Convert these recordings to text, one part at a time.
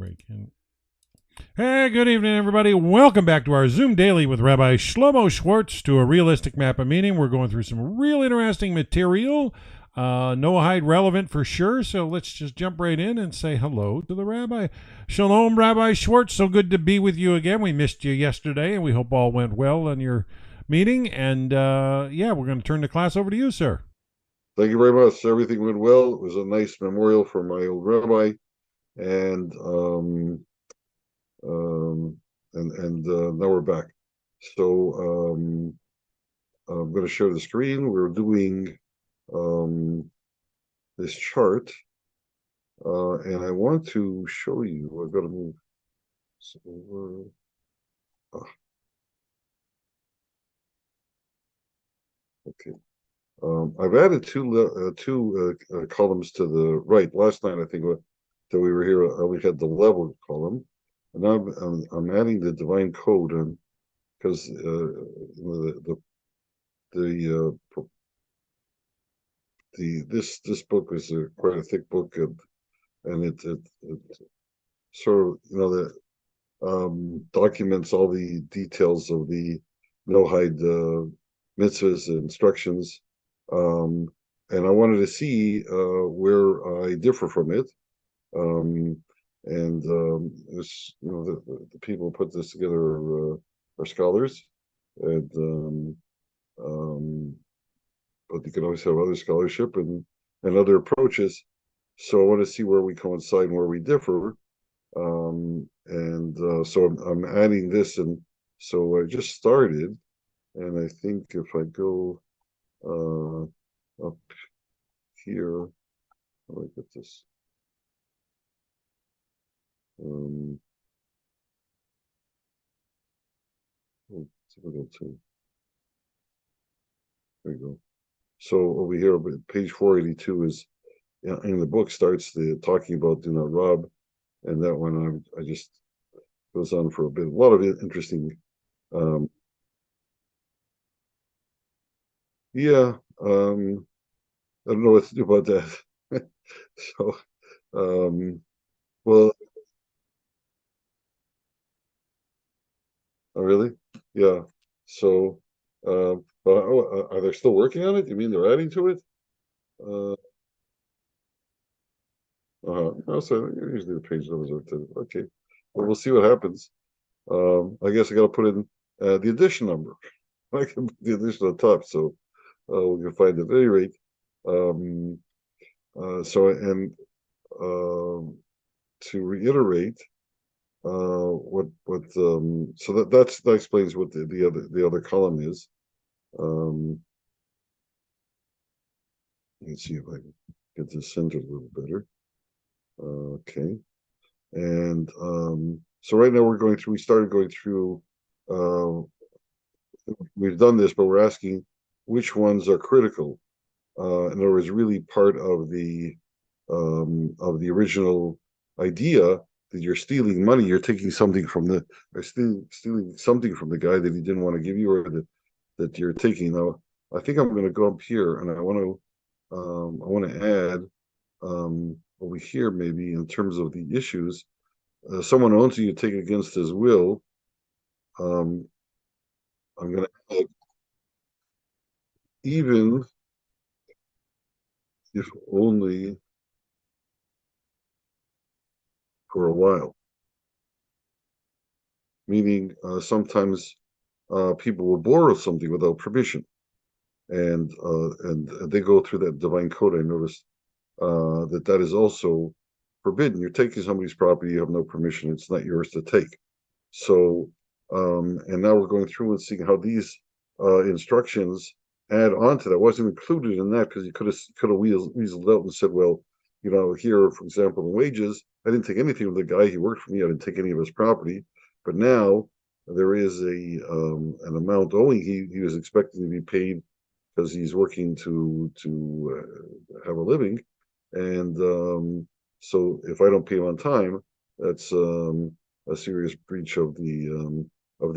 break in. Hey, good evening, everybody. Welcome back to our Zoom Daily with Rabbi Shlomo Schwartz to a realistic map of meaning. We're going through some real interesting material, Noahide relevant for sure. So let's just jump right in and say hello to the Rabbi. Shalom, Rabbi Schwartz. So good to be with you again. We missed you yesterday, and we hope all went well on your meeting. And we're going to turn the class over to you, sir. Thank you very much. Everything went well. It was a nice memorial for my old rabbi, and now we're back. So I'm going to share the screen. We're doing this chart, and I want to show you. I've got to move over. Okay. I've added two columns to the right. Last night, I think that we were here, I only had the level column, and now I'm adding the divine code, and because this book is quite a thick book, and it sort of documents all the details of the Noahide mitzvahs and instructions. And I wanted to see where I differ from it. This, the people who put this together are scholars, and but you can always have other scholarship and other approaches. So I want to see where we coincide and where we differ. So I'm adding this, and so I just started, and I think if I go up here, how do I get this? Difficult too. There you go. So over here, page 482 is in the book starts talking about Rab, and that one I just goes on for a bit. A lot of interesting. Yeah. I don't know what to do about that. So, well, oh, really? Yeah. So, are they still working on it? You mean they're adding to it? So usually the page numbers are okay. Well, we'll see what happens. I guess I got to put in the edition number. I can put the edition on top, so we can find it at any rate. To reiterate, so that explains what the other column is. Let's see if I can get this centered a little better. Okay, and so right now we started going through. We've done this, but we're asking which ones are critical. In other words, really part of the original idea that you're stealing money, you're taking something from stealing something from the guy that he didn't want to give you, or that you're taking. Now, I think I'm going to go up here, and I want to add over here maybe in terms of the issues. Someone owns you take against his will. I'm going to add even if only for a while. Meaning sometimes people will borrow something without permission, and they go through that divine code. I noticed that is also forbidden. You're taking somebody's property, you have no permission, it's not yours to take. So and now we're going through and seeing how these instructions add on to that. Wasn't included in that because you could have weaseled out and said, well, here, for example, in wages, I didn't take anything from the guy. He worked for me. I didn't take any of his property. But now there is an amount owing. He was expecting to be paid because he's working to have a living, and so if I don't pay him on time, that's a serious breach of the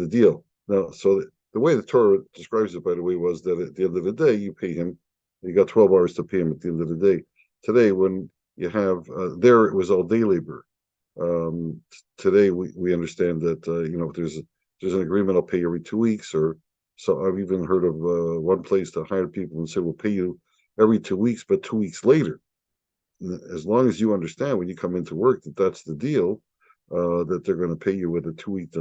deal. Now, so the way the Torah describes it, by the way, was that at the end of the day, you pay him. You got 12 hours to pay him at the end of the day. Today, when you have there, it was all day labor. Today we understand that if there's an agreement, I'll pay you every 2 weeks, or so I've even heard of one place that hired people and said we'll pay you every 2 weeks, but 2 weeks later. As long as you understand when you come into work that that's the deal, that they're going to pay you with a 2 week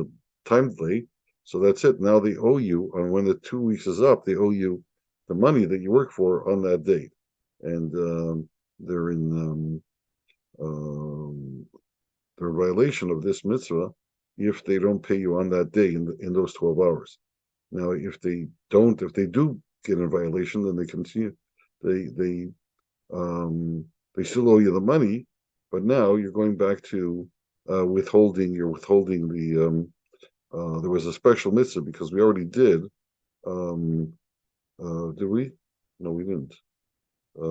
time delay. So that's it. Now they owe you, and when the 2 weeks is up, they owe you the money that you work for on that date, and they're in they're in violation of this mitzvah if they don't pay you on that day in those 12 hours. Now, if they do get in violation, then they continue. They they still owe you the money, but now you're going back to withholding. You're withholding the. There was a special mitzvah because we already did. Did we? No, we didn't.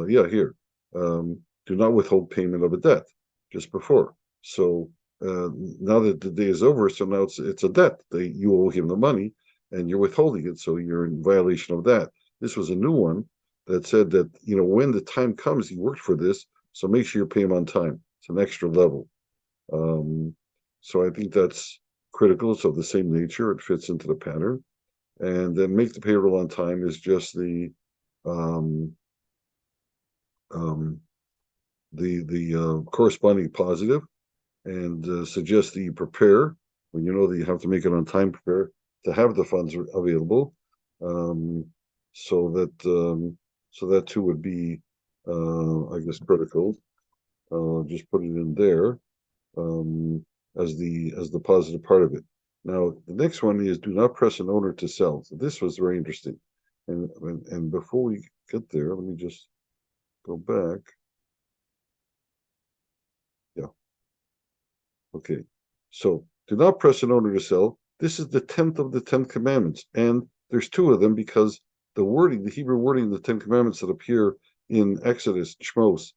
Yeah, here. Do not withhold payment of a debt just before. So now that the day is over, so now it's a debt. You owe him the money, and you're withholding it, so you're in violation of that. This was a new one that said that when the time comes, he worked for this, so make sure you pay him on time. It's an extra level. So I think that's critical. It's of the same nature. It fits into the pattern. And then make the payroll on time is just the corresponding positive, and suggest that you prepare when you know that you have to make it on time. Prepare to have the funds available, so that too would be, I guess, critical. Just put it in there as the positive part of it. Now the next one is do not press an owner to sell. So this was very interesting, and before we get there, let me just go back. Yeah. Okay. So do not press an owner to sell. This is the 10th of the 10 commandments. And there's two of them because the Hebrew wording of the 10 commandments that appear in Exodus, Shmos,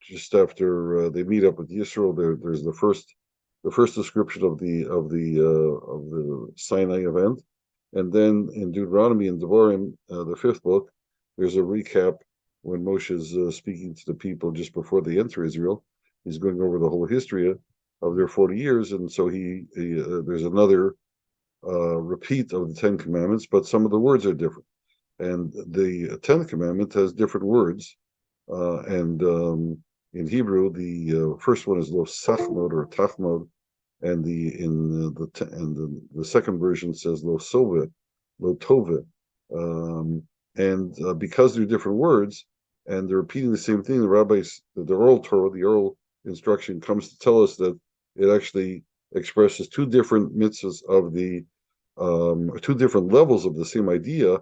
just after they meet up with Yisrael, there's the first description of the Sinai event. And then in Deuteronomy and Devarim, the fifth book, there's a recap when Moshe is speaking to the people just before they enter Israel. He's going over the whole history of their 40 years, and so there's another repeat of the 10 commandments, but some of the words are different. And the 10th commandment has different words, and in Hebrew, the first one is lo sachmod or tachmod, and the second version says lo sove, lo tove, and because they're different words and they're repeating the same thing, the rabbis, the oral Torah, the oral instruction comes to tell us that it actually expresses two different mitzvahs of the two different levels of the same idea,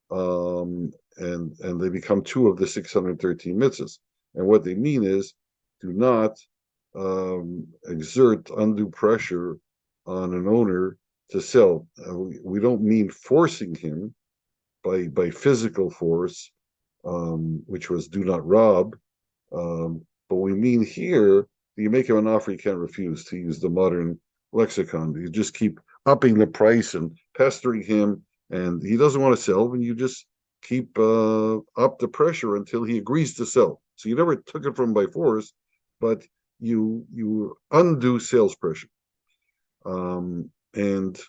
and they become two of the 613 mitzvahs. And what they mean is, do not exert undue pressure on an owner to sell. We don't mean forcing him by physical force, which was do not rob, but we mean here you make him an offer he can't refuse, to use the modern lexicon. You just keep upping the price and pestering him, and he doesn't want to sell, and you just keep up the pressure until he agrees to sell. So you never took it from him by force, but you undo sales pressure. And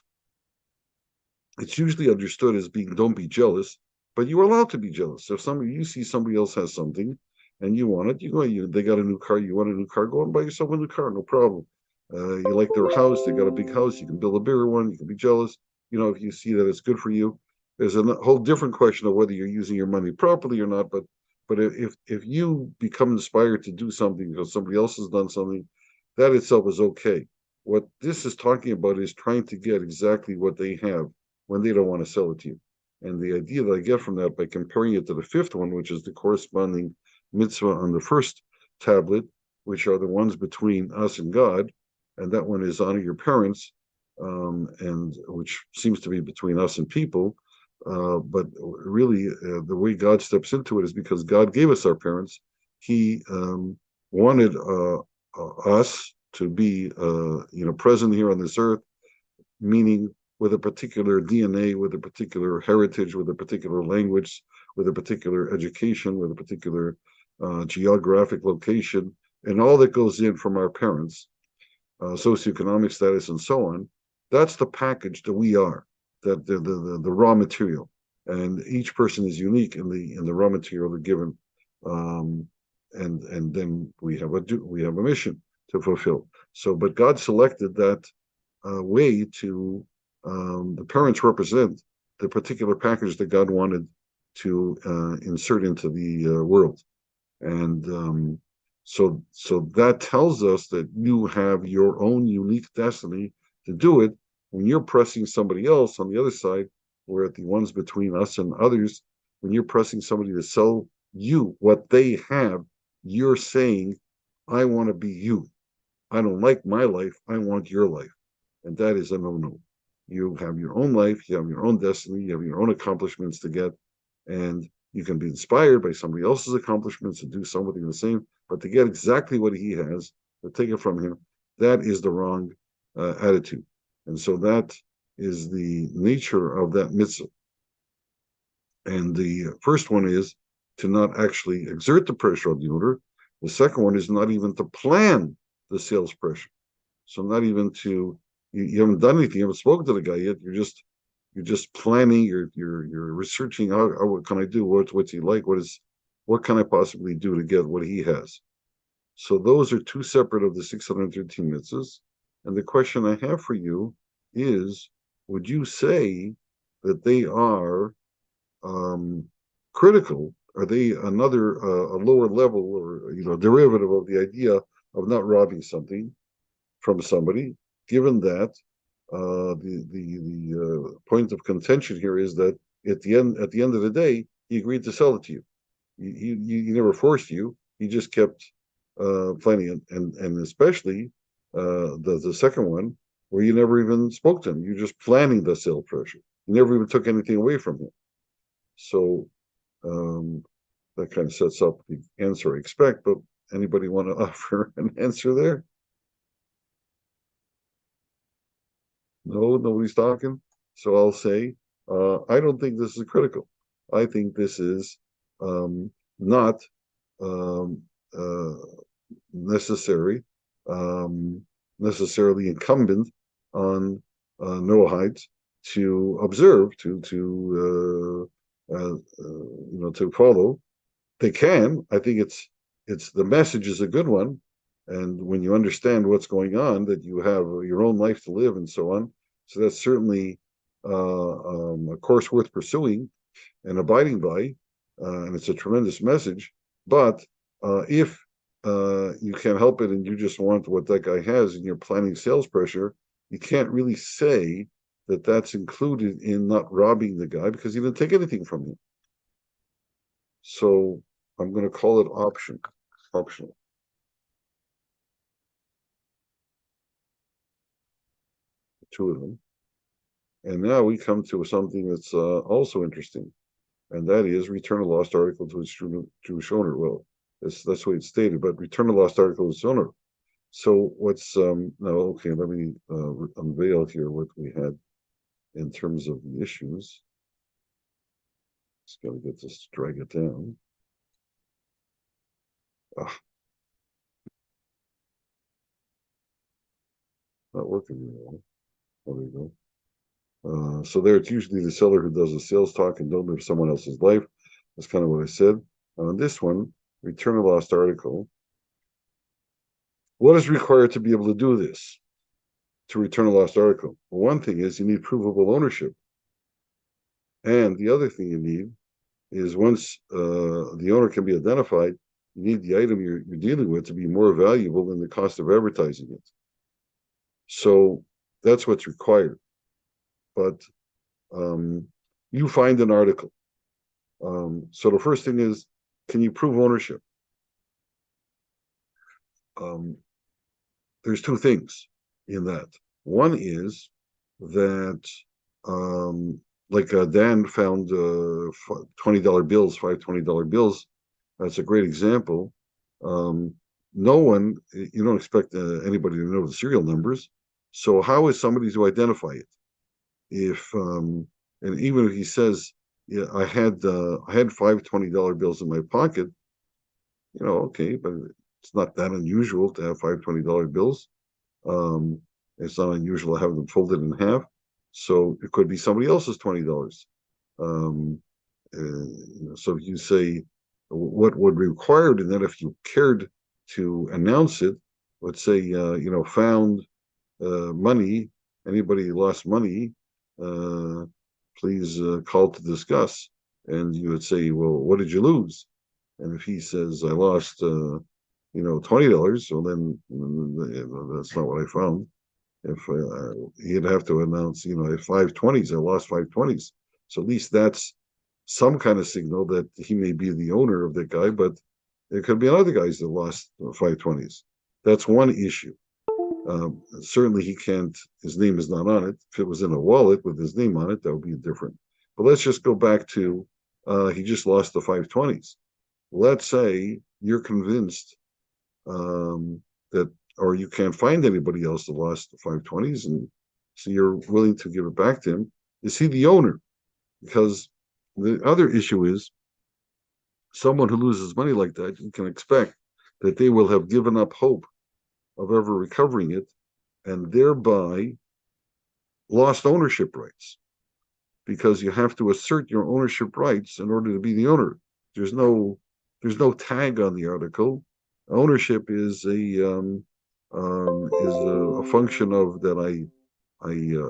it's usually understood as being don't be jealous, but you're allowed to be jealous. So if you see somebody else has something and you want it, they got a new car, you want a new car, go and buy yourself a new car, no problem. You like their house, they got a big house, you can build a bigger one, you can be jealous. If you see that it's good for you. There's a whole different question of whether you're using your money properly or not, but if you become inspired to do something because somebody else has done something, that itself is okay. What this is talking about is trying to get exactly what they have when they don't want to sell it to you. And the idea that I get from that by comparing it to the fifth one, which is the corresponding mitzvah on the first tablet, which are the ones between us and God, and that one is honor your parents, and which seems to be between us and people. But really, the way God steps into it is because God gave us our parents. He wanted us to be, present here on this earth, meaning with a particular DNA, with a particular heritage, with a particular language, with a particular education, with a particular geographic location, and all that goes in from our parents, socioeconomic status, and so on, that's the package that we are, that the raw material, and each person is unique in the raw material they're given, and then we have a mission to fulfill. So, but God selected that way to the parents represent the particular package that God wanted to insert into the world, and so that tells us that you have your own unique destiny to do it. When you're pressing somebody else on the other side, we're at the ones between us and others. When you're pressing somebody to sell you what they have, you're saying, I want to be you. I don't like my life. I want your life. And that is a no-no. You have your own life. You have your own destiny. You have your own accomplishments to get. And you can be inspired by somebody else's accomplishments and do something the same. But to get exactly what he has, to take it from him, that is the wrong attitude. And so that is the nature of that mitzvah. And the first one is to not actually exert the pressure on the owner. The second one is not even to plan the sales pressure. So not even to, you haven't done anything, you haven't spoken to the guy yet. You're just planning. You're researching. What can I do? What's he like? What can I possibly do to get what he has? So those are two separate of the 613 mitzvahs. And the question I have for you is: would you say that they are critical? Are they another a lower level or derivative of the idea of not robbing something from somebody? Given that the point of contention here is that at the end of the day, he agreed to sell it to you. He never forced you. He just kept planning it, and especially the second one, where you never even spoke to him. You're just planning the sale pressure. You never even took anything away from him. So that kind of sets up the answer I expect. But anybody want to offer an answer there? No, nobody's talking. So I'll say, I don't think this is critical. I think this is not necessary, necessarily incumbent on Noahites to observe, to follow. They can. I think it's the message is a good one, and when you understand what's going on, that you have your own life to live and so on. So that's certainly a course worth pursuing and abiding by, and it's a tremendous message. But if you can't help it and you just want what that guy has and you're planning sales pressure, you can't really say that that's included in not robbing the guy because he didn't take anything from him. So I'm going to call it optional. Two of them. And now we come to something that's also interesting, and that is return a lost article to its Jewish owner. Well, that's the way it's stated, but return a lost article to its owner. So what's no? Okay, let me unveil here what we had in terms of the issues. Just got to get this, drag it down. Not working very well. Oh, there you go. So there, it's usually the seller who does the sales talk and don't live someone else's life. That's kind of what I said. On this one, return a lost article. What is required to be able to do this? To return a lost article? Well, one thing is you need provable ownership. And the other thing you need is once the owner can be identified, you need the item you're dealing with to be more valuable than the cost of advertising it. So that's what's required. But you find an article. So the first thing is, can you prove ownership? There's two things in that. One is that, like Dan found $20 bills, $20 bills. That's a great example. No one, you don't expect anybody to know the serial numbers. So how is somebody to identify it? If and even if he says, yeah, I had $5 $20 bills in my pocket, okay, but It's not that unusual to have five $20 bills. Um, it's not unusual to have them folded in half. So it could be somebody else's $20. Um, so if you say what would be required in that, if you cared to announce it, let's say found money. Anybody lost money, please call to discuss. And you would say, well, what did you lose? And if he says, I lost, $20, well, then that's not what I found. If he'd have to announce, at 520s, I lost 520s. So at least that's some kind of signal that he may be the owner of that guy, but there could be other guys that lost 520s. That's one issue. Certainly he can't, his name is not on it. If it was in a wallet with his name on it, that would be different. But let's just go back to he just lost the 520s. Let's say you're convinced that, or you can't find anybody else that lost the 520s, and so you're willing to give it back to him. Is he the owner? Because the other issue is someone who loses money like that, you can expect that they will have given up hope of ever recovering it, and thereby lost ownership rights, because you have to assert your ownership rights in order to be the owner. There's no tag on the article. Ownership is a function of that I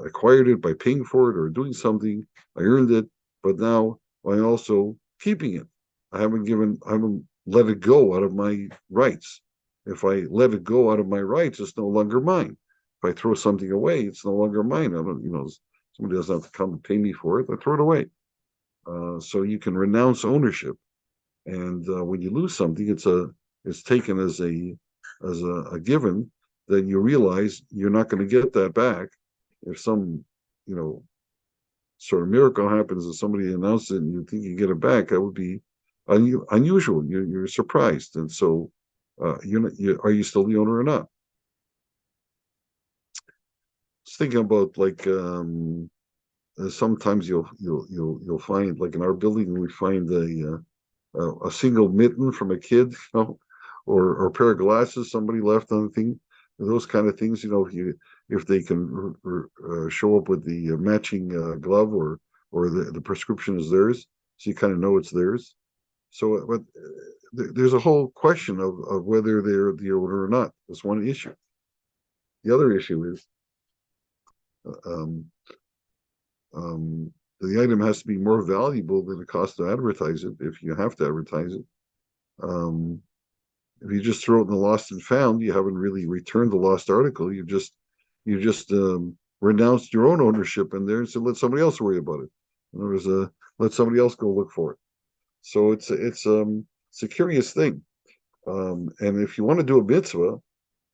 acquired it by paying for it or doing something. I earned it, but now I'm also keeping it. I haven't let it go out of my rights. If I let it go out of my rights, it's no longer mine. If I throw something away, it's no longer mine. I don't, somebody doesn't have to come and pay me for it. I throw it away. So you can renounce ownership, and when you lose something, it's taken as a given. Then you realize you're not going to get that back. If some, sort of miracle happens and somebody announces it and you think you get it back, that would be unusual. You're surprised, and so are you still the owner or not? Just thinking about like sometimes you'll find, like in our building, we find a single mitten from a kid, or a pair of glasses somebody left on the thing. Those kind of things, if they can show up with the matching glove, or the prescription is theirs, so you kind of know it's theirs. So, but there's a whole question of whether they're the owner or not. That's one issue. The other issue is um, the item has to be more valuable than the cost to advertise it, if you have to advertise it. If you just throw it in the lost and found, you haven't really returned the lost article. You just renounced your own ownership in there and said, let somebody else worry about it. In other words, let somebody else go look for it. So it's a curious thing. And if you want to do a mitzvah,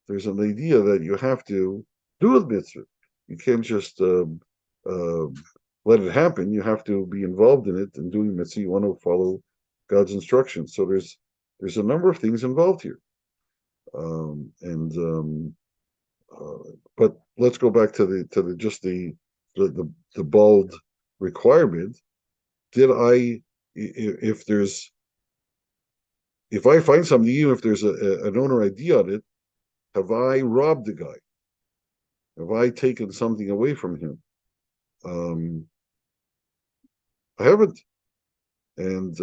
there's an idea that you have to do a mitzvah. You can't just let it happen. You have to be involved in it and doing mitzvah. You want to follow God's instructions. So there's a number of things involved here. But let's go back to the bald requirement. If I find something, even if there's an owner ID on it, have I robbed the guy? Have I taken something away from him? I haven't. And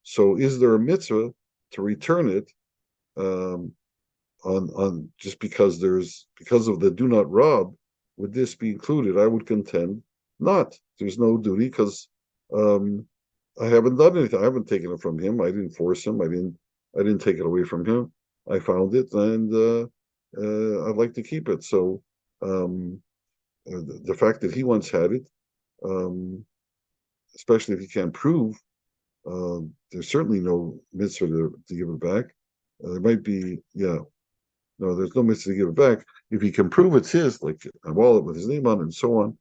so is there a mitzvah to return it on just because of the do not rob? Would this be included? I would contend not. There's no duty, because I haven't done anything. I haven't taken it from him. I didn't force him. I didn't take it away from him. I found it, and I'd like to keep it. So the fact that he once had it, especially if he can't prove, there's certainly no mitzvah to give it back. There might be, no, there's no mitzvah to give it back. If he can prove it's his, like a wallet with his name on it and so on,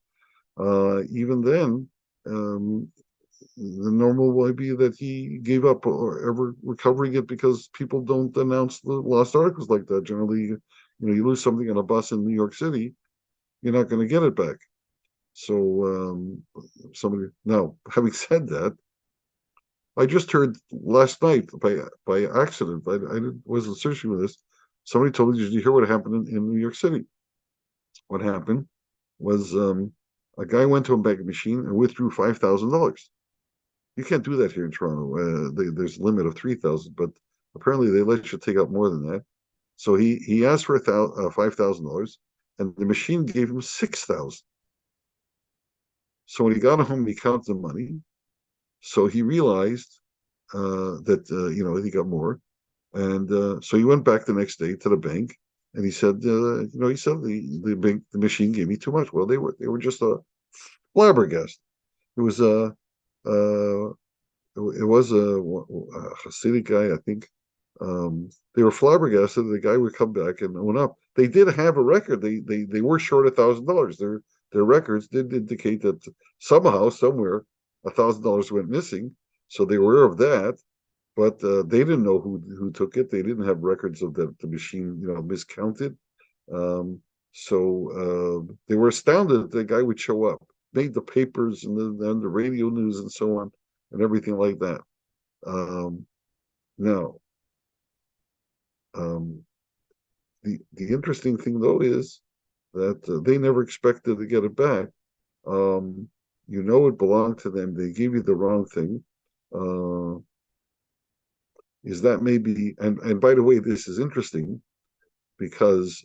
even then, the normal would be that he gave up or ever recovering it, because people don't announce the lost articles like that. Generally, you lose something on a bus in New York City, you're not going to get it back. So somebody, now, having said that, I just heard last night by accident. Wasn't searching for this. Somebody told me, did you hear what happened in New York City? What happened was a guy went to a bank machine and withdrew $5,000. You can't do that here in Toronto. There's a limit of 3,000, but apparently they let you take out more than that. So he asked for $5,000, and the machine gave him 6,000. So when he got home, he counted the money. So he realized that he got more, and so he went back the next day to the bank, and he said, the machine gave me too much. Well, they were just a flabbergasted. It was a it was a Hasidic guy, I think. They were flabbergasted. The guy would come back and own up. They did have a record. They were short $1,000. Their records did indicate that somehow, somewhere, $1,000 went missing. So they were aware of that, but they didn't know who took it. They didn't have records of the machine, miscounted. So they were astounded that the guy would show up, made the papers and the radio news and so on, and everything like that. Now, the interesting thing though is that they never expected to get it back. It belonged to them. They gave you the wrong thing. Is that maybe? And by the way, this is interesting because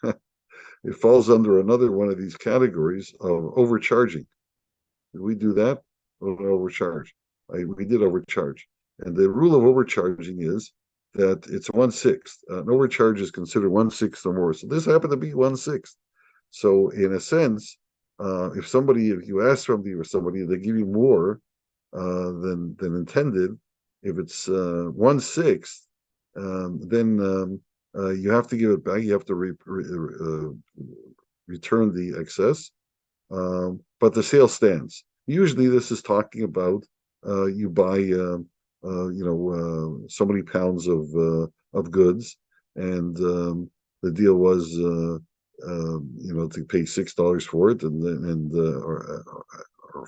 it falls under another one of these categories of overcharging. Did we do that? Or overcharge? We did overcharge. And the rule of overcharging is that it's 1/6. An overcharge is considered 1/6 or more. So this happened to be 1/6. So in a sense, if you ask somebody or somebody, they give you more than intended. If it's 1/6, then you have to give it back. You have to return the excess, but the sale stands. Usually, this is talking about you buy, so many pounds of goods, and the deal was, to pay $6 for it, or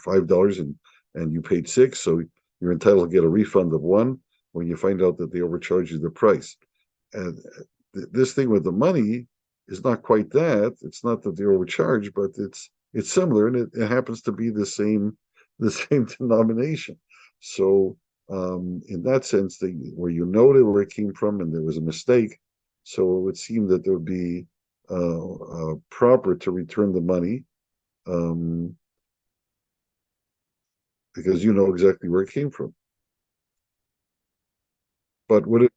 $5, and you paid $6, so you're entitled to get a refund of $1 when you find out that they overcharged you the price. And this thing with the money is not quite that. It's not that they overcharged, but it's similar, and it happens to be the same denomination. So in that sense, where where it came from, and there was a mistake, so it would seem that there would be proper to return the money, because you know exactly where it came from. But would it?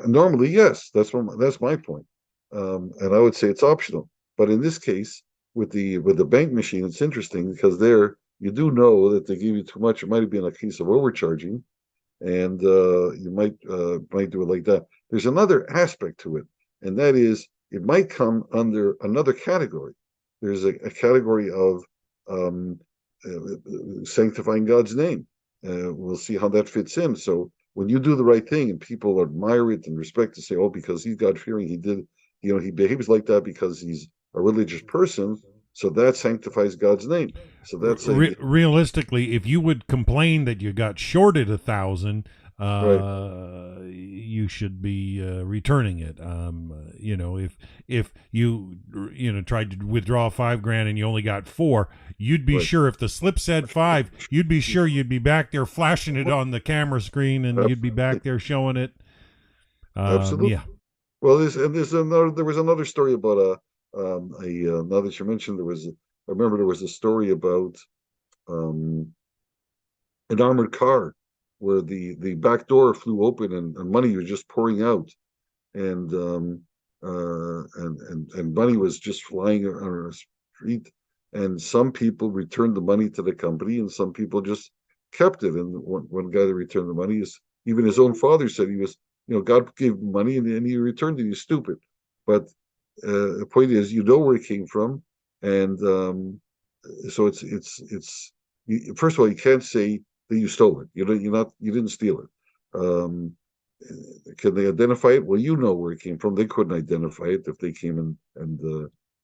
Normally, yes. That's my point, and I would say it's optional. But in this case, with the bank machine, it's interesting because there you do know that they give you too much. It might have been a case of overcharging, and you might do it like that. There's another aspect to it, and that is it might come under another category. There's a category of sanctifying God's name. We'll see how that fits in. So when you do the right thing and people admire it and respect to say, oh, because he's God fearing, he behaves like that because he's a religious person. So that sanctifies God's name. So that's saying, Realistically, if you would complain that you got shorted 1,000, right, you should be returning it. If you tried to withdraw $5,000 and you only got 4, you'd be right, sure if the slip said 5, you'd be sure you'd be back there flashing it on the camera screen, and you'd be back there showing it. absolutely. Yeah. Well, there was another story about now that you mentioned, I remember there was a story about um, an armored car where the back door flew open and money was just pouring out, and and money was just flying on the street, and some people returned the money to the company, and some people just kept it. And one guy that returned the money, is even his own father said, he was, God gave him money, and he returned it. He's stupid. But the point is, where it came from, and so first of all, you can't say that you stole it. You didn't steal it. Can they identify it? Well, you know where it came from. They couldn't identify it if they came and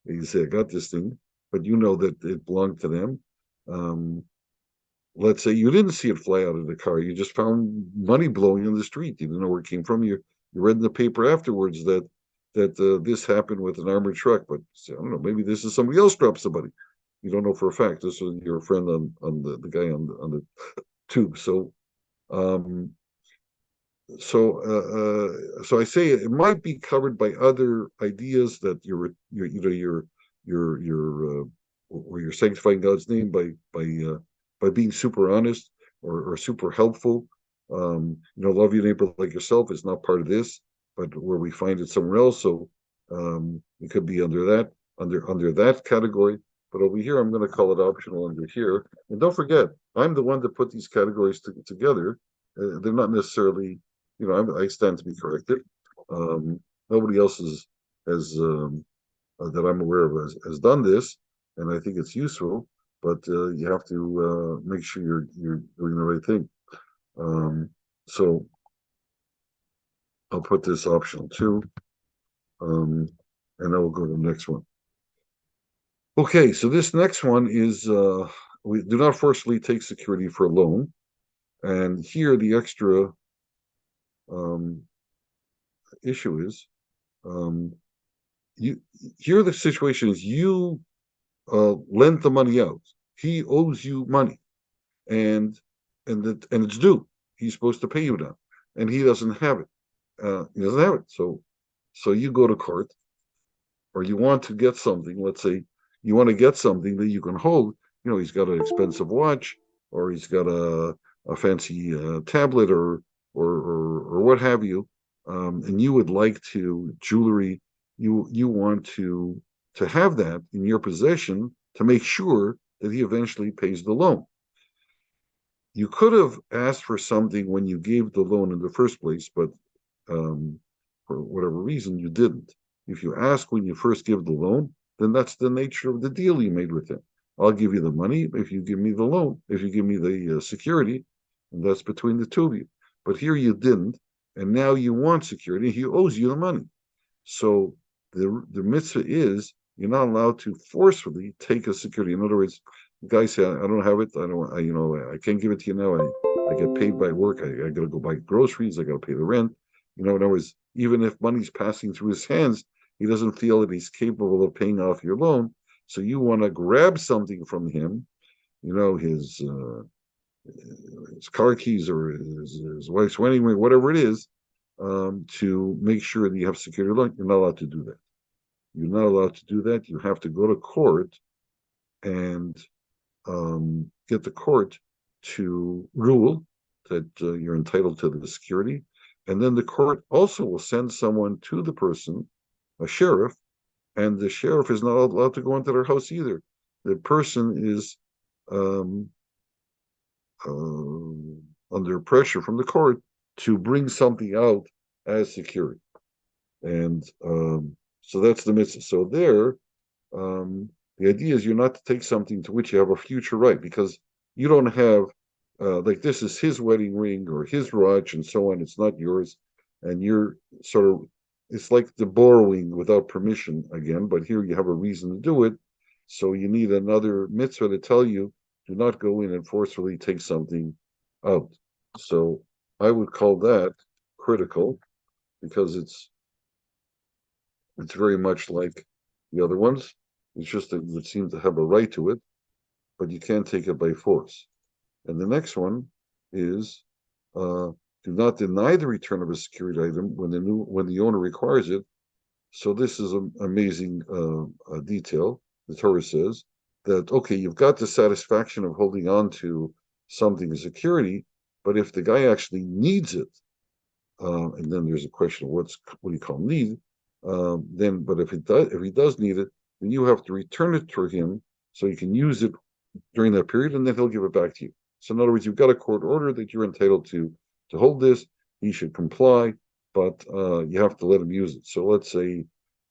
they say, I got this thing, but you know that it belonged to them. Um, let's say you didn't see it fly out of the car. You just found money blowing in the street. You didn't know where it came from. You read in the paper afterwards that this happened with an armored truck, but I don't know, maybe this is somebody else dropped somebody. You don't know for a fact. This was your friend on the guy on the tube. Um, so I say it might be covered by other ideas that where you're sanctifying God's name by being super honest or super helpful. Love your neighbor like yourself is not part of this, but where we find it somewhere else. So it could be under that category. But over here, I'm going to call it optional under here. And don't forget, I'm the one that put these categories together. They're not necessarily, I stand to be corrected. Nobody else that I'm aware of has done this, and I think it's useful. But you have to make sure you're doing the right thing. So I'll put this optional too, and then we'll go to the next one. Okay, so this next one is we do not forcibly take security for a loan, and here the extra um, issue is um, you here the situation is you lent the money out. He owes you money, and and it's due. He's supposed to pay you now, and he doesn't have it. He doesn't have it. So you go to court, or you want to get something. Let's say you want to get something that you can hold. He's got an expensive watch, or he's got a fancy tablet, or what have you, and you would like to jewelry. You want to have that in your possession to make sure that he eventually pays the loan. You could have asked for something when you gave the loan in the first place, but for whatever reason, you didn't. If you ask when you first give the loan, then that's the nature of the deal you made with him. I'll give you the money if you give me the loan, if you give me the security, and that's between the two of you. But here you didn't, and now you want security. He owes you the money. So the mitzvah is you're not allowed to forcefully take a security. In other words, the guy say, I don't have it. I can't give it to you now. I get paid by work. I got to go buy groceries. I got to pay the rent. In other words, even if money's passing through his hands, he doesn't feel that he's capable of paying off your loan. So you want to grab something from him, his car keys or his wife's wedding ring, whatever it is, to make sure that you have security loan. You're not allowed to do that. You're not allowed to do that. You have to go to court and get the court to rule that you're entitled to the security. And then the court also will send someone to the person, a sheriff, and the sheriff is not allowed to go into their house either. The person is under pressure from the court to bring something out as security. And so that's the mitzvah. So there, the idea is you're not to take something to which you have a future right, because you don't have, like this is his wedding ring or his watch and so on. It's not yours. And you're sort of, it's like the borrowing without permission again, but here you have a reason to do it. So you need another mitzvah to tell you, do not go in and forcefully take something out. So I would call that critical, because it's very much like the other ones. It's just that you would seem to have a right to it, but you can't take it by force. And the next one is do not deny the return of a security item when the owner requires it. So this is an amazing detail. The Torah says that, okay, you've got the satisfaction of holding on to something as security, but if the guy actually needs it, and then there's a question of what do you call need? But if he does need it, then you have to return it to him so you can use it during that period, and then he'll give it back to you. So in other words, you've got a court order that you're entitled to hold this. He should comply, but you have to let him use it. So let's say,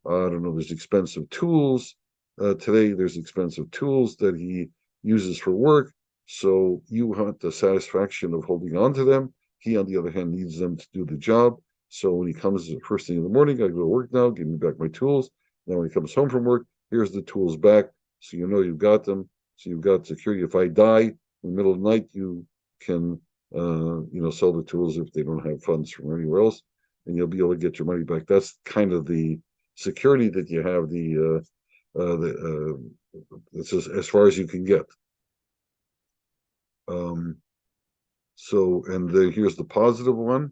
I don't know, there's expensive tools. Today, there's expensive tools that he uses for work. So you want the satisfaction of holding on to them. He, on the other hand, needs them to do the job. So when he comes the first thing in the morning, I go to work now, give me back my tools. Now when he comes home from work, here's the tools back. So you know you've got them. So you've got security. If I die in the middle of the night, you can sell the tools if they don't have funds from anywhere else, and you'll be able to get your money back. That's kind of the security that you have. It's as far as you can get. Here's the positive one,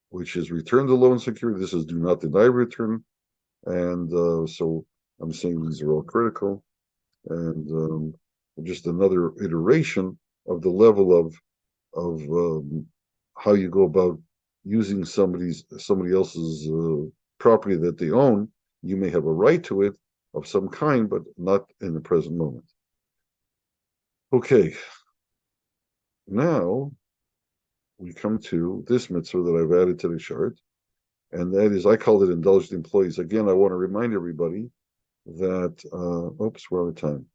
which is return the loan security. This is do not deny return. And so I'm saying these are all critical. And just another iteration of the level of how you go about using somebody else's property that they own. You may have a right to it of some kind, but not in the present moment. Okay, now we come to this mitzvah that I've added to the chart, and that is, I called it indulged employees. Again, I want to remind everybody that, we're out of time.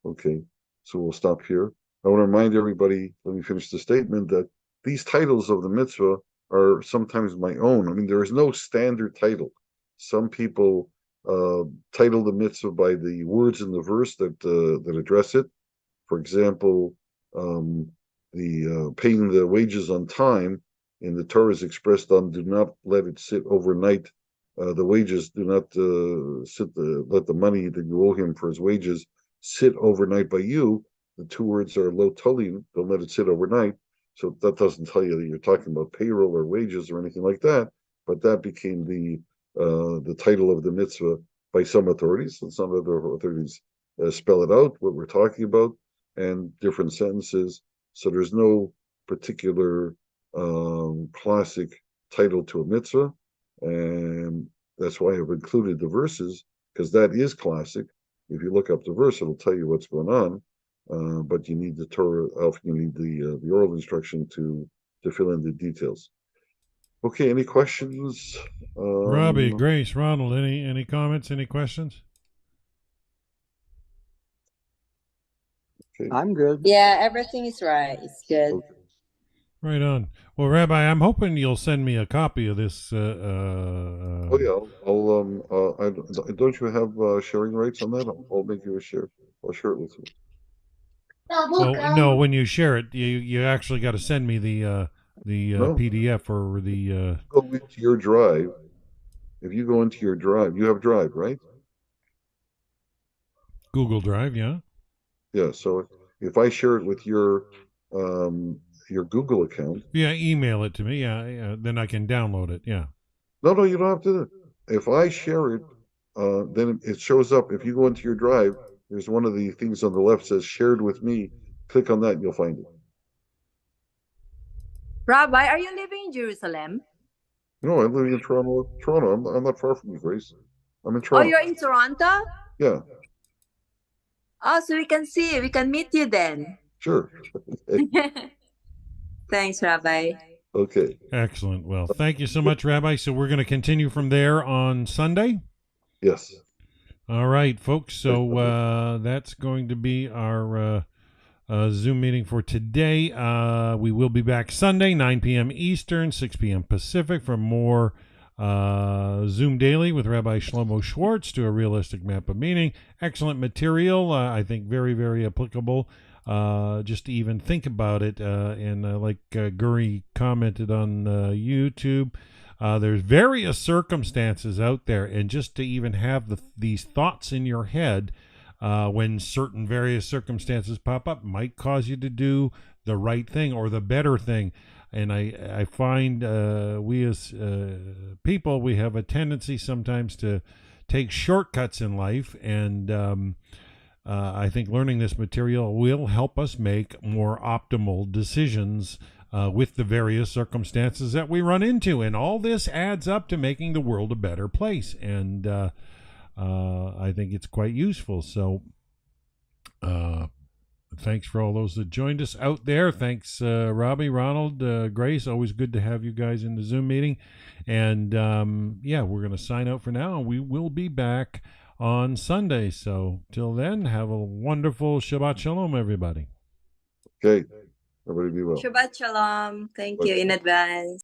Okay, so we'll stop here. I want to remind everybody, let me finish the statement, that these titles of the mitzvah are sometimes my own. I mean, there is no standard title. Some people title the mitzvah by the words in the verse that address it. For example, the paying the wages on time in the Torah is expressed on do not let it sit overnight. The wages do not let the money that you owe him for his wages sit overnight by you. The two words are lo tolin, don't let it sit overnight. So that doesn't tell you that you're talking about payroll or wages or anything like that. But that became the title of the mitzvah by some authorities, and some other authorities spell it out, what we're talking about, and different sentences. So there's no particular classic title to a mitzvah, and that's why I've included the verses, because that is classic. If you look up the verse, it'll tell you what's going on, but you need the Torah, you need the oral instruction to fill in the details. Okay, any questions? Rabbi, Grace, Ronald, any comments, any questions? Okay. I'm good. Yeah, everything is right. It's good. Okay. Right on. Well, Rabbi, I'm hoping you'll send me a copy of this. Oh yeah, don't you have sharing rights on that? I'll make you a share. I'll share it with you. Well, no, when you share it, you actually got to send me the No. PDF or the. Go into your drive. If you go into your drive, you have Drive, right? Google Drive, yeah. Yeah. So if I share it with your Google account. Yeah, email it to me. Yeah, then I can download it. Yeah. No, you don't have to do it. If I share it, then it shows up. If you go into your Drive, there's one of the things on the left says shared with me. Click on that and you'll find it. Rabbi, are you living in Jerusalem? No, I'm living in Toronto. I'm not far from you, Grace. I'm in Oh, Toronto. you're in Toronto? Yeah. Oh, so we can meet you then. Sure. Thanks, Rabbi. Okay. Excellent. Well, thank you so much, Rabbi. So we're going to continue from there on Sunday. Yes. All right, folks. So that's going to be our Zoom meeting for today. We will be back Sunday, 9 p.m. Eastern, 6 p.m. Pacific, for more Zoom Daily with Rabbi Shlomo Schwartz, to a realistic map of meaning. Excellent material. I think very, very applicable. Just to even think about it. And like Guri commented on YouTube, there's various circumstances out there, and just to even have these thoughts in your head when certain various circumstances pop up might cause you to do the right thing or the better thing. And I find we as people, we have a tendency sometimes to take shortcuts in life, and I think learning this material will help us make more optimal decisions with the various circumstances that we run into. And all this adds up to making the world a better place. And I think it's quite useful. So thanks for all those that joined us out there. Thanks, Rabbi, Ronald, Grace. Always good to have you guys in the Zoom meeting. And yeah, we're going to sign out for now. And we will be back on Sunday. So till then, have a wonderful Shabbat Shalom, everybody. Okay. Everybody be well. Shabbat Shalom. Thank Shabbat you in shalom. advance.